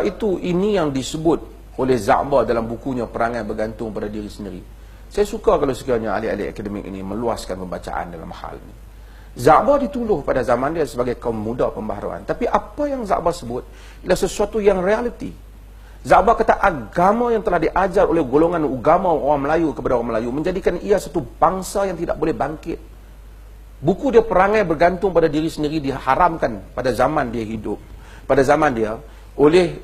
Itu ini yang disebut oleh Za'bar dalam bukunya Perangai Bergantung pada Diri Sendiri. Saya suka kalau sekiranya ahli-ahli akademik ini meluaskan pembacaan dalam hal ini. Za'bar dituduh pada zaman dia sebagai kaum muda pembaharuan. Tapi apa yang Za'bar sebut ialah sesuatu yang realiti. Za'bar kata agama yang telah diajar oleh golongan agama orang Melayu kepada orang Melayu menjadikan ia satu bangsa yang tidak boleh bangkit. Buku dia Perangai Bergantung pada Diri Sendiri diharamkan pada zaman dia hidup. Pada zaman dia oleh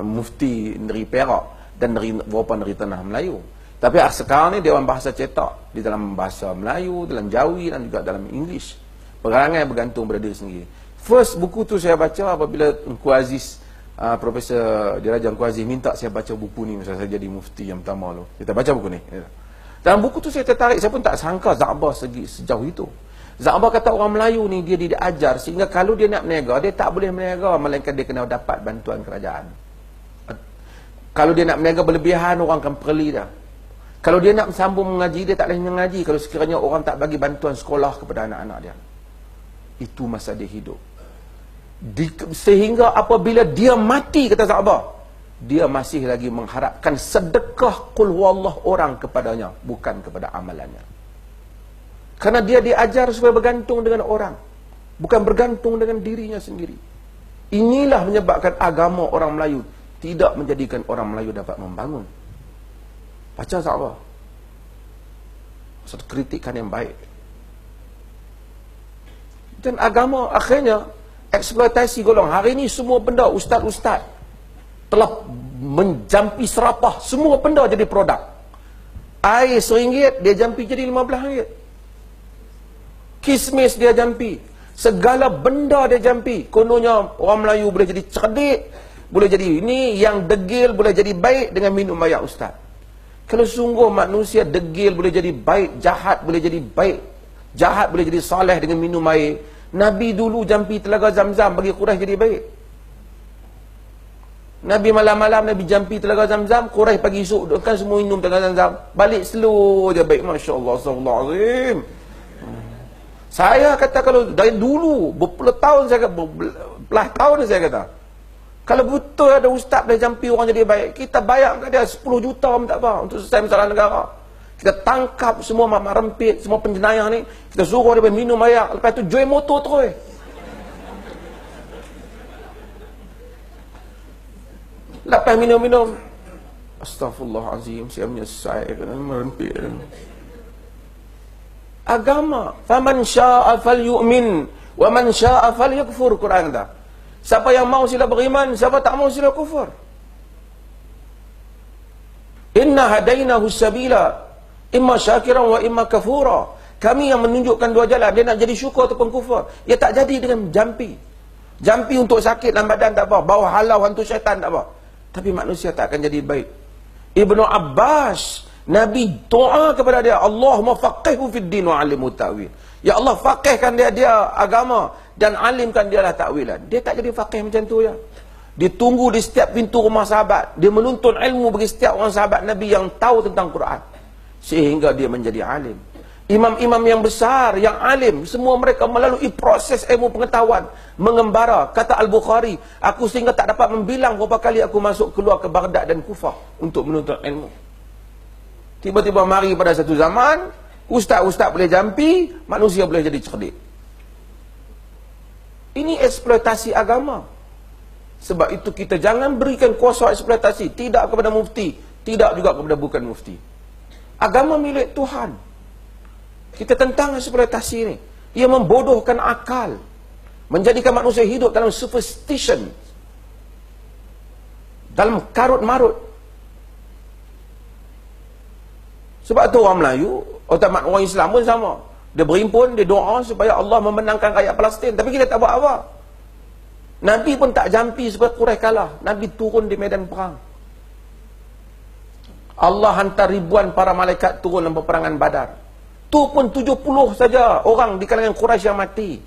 mufti negeri Perak dan beberapa negeri tanah Melayu. Tapi sekarang ni Dewan Bahasa cetak di dalam bahasa Melayu, dalam Jawi dan juga dalam English. Perangai Bergantung pada Diri Sendiri. First buku tu saya baca apabila Engku Aziz, Profesor Diraja Engku Aziz minta saya baca buku ni masa saya jadi mufti yang pertama tu. Kita baca buku ni. Dalam buku tu saya tertarik, saya pun tak sangka Za'bar sejauh itu. Za'bar kata orang Melayu ni dia diajar sehingga kalau dia nak berniaga, dia tak boleh berniaga melainkan dia kena dapat bantuan kerajaan. Kalau dia nak berniaga berlebihan, orang akan perli dah. Kalau dia nak sambung mengaji, dia tak boleh mengaji kalau sekiranya orang tak bagi bantuan sekolah kepada anak-anak dia. Itu masa dia hidup. Sehingga apabila dia mati, kata Za'bar, dia masih lagi mengharapkan sedekah qul huwallah orang kepadanya, bukan kepada amalannya. Karena dia diajar supaya bergantung dengan orang, bukan bergantung dengan dirinya sendiri. Inilah menyebabkan agama orang Melayu tidak menjadikan orang Melayu dapat membangun. Baca Za'bar. Satu kritikan yang baik. Dan agama akhirnya eksploitasi golongan. Hari ini semua benda ustaz-ustaz telah menjampi serapah. Semua benda jadi produk. Air RM1 dia jampi jadi RM15. Kismis dia jampi. Segala benda dia jampi. Kononnya orang Melayu boleh jadi cerdik, boleh jadi ini, yang degil boleh jadi baik dengan minum air ustaz. Kalau sungguh manusia degil boleh jadi baik, jahat boleh jadi baik, jahat boleh jadi saleh dengan minum air, Nabi dulu jampi telaga Zam-Zam bagi Quraisy jadi baik. Nabi malam-malam Nabi jampi telaga Zam-Zam, Quraisy pagi esok kan semua minum telaga Zam-Zam, balik slow je baik. Masya-Allah, astagfirullahalazim. Saya kata kalau dari dulu berpuluh tahun saya kata, belah tahun saya kata, kalau betul ada ustaz boleh jampi orang jadi baik, kita bayar kat dia 10 juta pun tak apa untuk selesai masalah negara. Kita tangkap semua mak rempit, semua penjenayah ni, kita suruh dia minum air, lepas tu jual motor terus. Lepas minum-minum, astagfirullahalazim, saya menyesal kerana merempit. Agama, faman syaa'a falyu'min wa man syaa'a falyakfur, Quran dah. Siapa yang mau sila beriman, siapa tak mau sila kufur. Inna hadainahu sabila imma syakiran wa imma kafura. Kami yang menunjukkan dua jalan, dia nak jadi syukur ataupun kufur. Dia tak jadi dengan jampi. Jampi untuk sakit dalam badan tak apa, bau halau hantu syaitan tak apa. Tapi manusia tak akan jadi baik. Ibnu Abbas, Nabi doa kepada dia, Allahumma faqihhu fid din wa 'allimhu ta'wil. Ya Allah, faqihkan dia agama dan alimkan dia lah takwilan. Dia tak jadi faqih macam tu ya. Dia tunggu di setiap pintu rumah sahabat, dia menuntut ilmu bagi setiap orang sahabat Nabi yang tahu tentang Quran, sehingga dia menjadi alim. Imam-imam yang besar, yang alim, semua mereka melalui proses ilmu pengetahuan, mengembara. Kata Al-Bukhari, aku sehingga tak dapat membilang berapa kali aku masuk keluar ke Baghdad dan Kufah untuk menuntut ilmu. Tiba-tiba mari pada satu zaman, ustaz-ustaz boleh jampi, manusia boleh jadi cerdik. Ini eksploitasi agama. Sebab itu kita jangan berikan kuasa eksploitasi, tidak kepada mufti, tidak juga kepada bukan mufti. Agama milik Tuhan. Kita tentang eksploitasi ini. Ia membodohkan akal, menjadikan manusia hidup dalam superstition, dalam karut-marut. Sebab tu orang Melayu, orang Islam pun sama. Dia berhimpun, dia doa supaya Allah memenangkan rakyat Palestin. Tapi kita tak buat apa. Nabi pun tak jampi supaya Quraisy kalah. Nabi turun di medan perang. Allah hantar ribuan para malaikat turun dalam peperangan Badar. Tu pun 70 saja orang di kalangan Quraisy yang mati,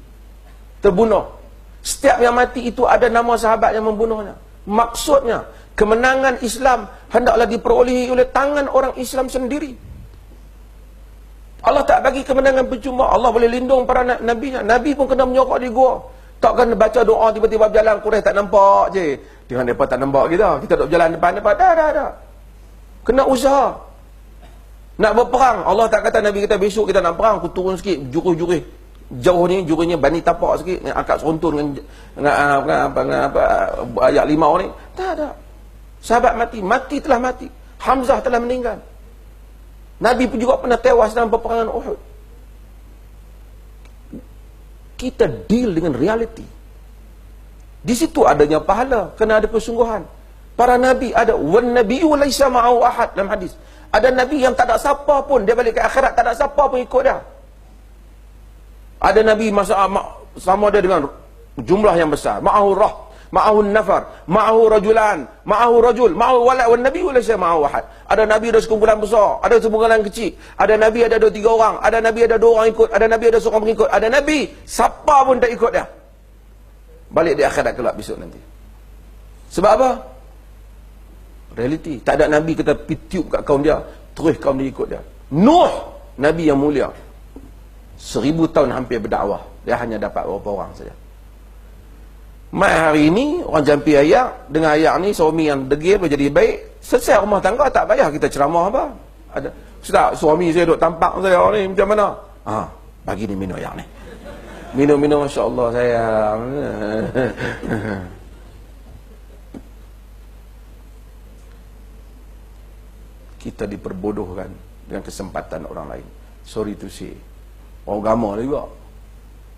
terbunuh. Setiap yang mati itu ada nama sahabat yang membunuhnya. Maksudnya, kemenangan Islam hendaklah diperolehi oleh tangan orang Islam sendiri. Allah tak bagi kemenangan percuma. Allah boleh lindung para nabinya. Nabi pun kena menyorok di gua. Takkan baca doa tiba-tiba berjalan Quraisy tak nampak je. Dengan mereka tak nampak kita duduk berjalan depan-depan. Dah. Kena usaha. Nak berperang, Allah tak kata, Nabi kata besok kita nak perang, aku turun sikit jurus-jurus jauh ni, jurusnya bani tapak sikit, angkat seruntun dengan ayat 5 ni. Tak. Sahabat mati telah mati. Hamzah telah meninggal. Nabi pun juga pernah tewas dalam peperangan Uhud. Kita deal dengan reality. Di situ adanya pahala, kena ada kesungguhan. Para nabi ada, wan nabiyyu laisa ma'ahu ahad, dalam hadis. Ada nabi yang tak ada siapa pun, dia balik ke akhirat tak ada siapa pun ikut dia. Ada nabi sama dia dengan jumlah yang besar, ma'ahu rah, ma'ahu nafar, ma'ahu rajulan, ma'ahu rajul, ma'ahu walad, wan nabiyyu laisa ma'ahu ahad. Ada nabi ada sekumpulan besar, ada sekumpulan kecil. Ada nabi ada 2-3 orang, ada nabi ada 2 orang ikut, ada nabi ada seorang pengikut, ada nabi siapa pun tak ikut dia. Balik di akhirat kelak besok nanti. Sebab apa? Realiti. Tak ada nabi kata pitiup kat kaum dia, terus kaum dia ikut dia. Nuh, nabi yang mulia, 1000 tahun hampir berdakwah, dia hanya dapat berapa orang saja. Mai hari ini orang jampi ayak, dengan ayak ni suami yang degil boleh jadi baik, selesai rumah tangga, tak payah kita ceramah apa. Ada Ustaz, suami saya duk tampak saya ni macam mana? Bagi ni minum ayak ni. Minum masya-Allah sayang. Kita diperbodohkan dengan kesempatan orang lain. Sorry to say. Orang agama juga.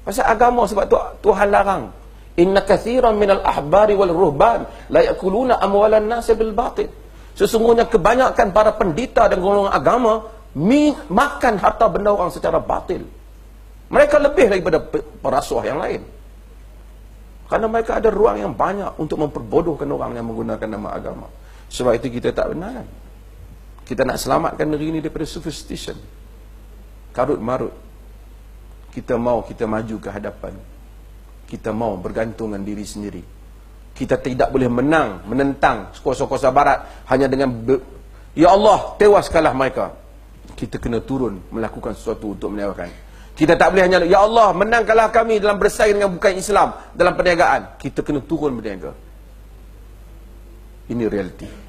Pasal agama sebab tu Tuhan larang. Inna kathiran minal ahbari wal ruhban la yakuluna amwalan nasi bil batil. Sesungguhnya kebanyakan para pendeta dan golongan agama makan harta benda orang secara batil. Mereka lebih daripada perasuah yang lain. Karena mereka ada ruang yang banyak untuk memperbodohkan orang yang menggunakan nama agama. Sebab itu kita tak benar. Kita nak selamatkan negeri ini daripada superstition, karut marut. Kita maju ke hadapan. Kita mau bergantungan diri sendiri. Kita tidak boleh menentang kuasa-kuasa barat hanya dengan ya Allah, tewaskanlah mereka. Kita kena turun melakukan sesuatu untuk menewakan. Kita tak boleh hanya ya Allah, menangkanlah kami dalam bersaing dengan bukan Islam dalam perniagaan. Kita kena turun berniaga. Ini realiti.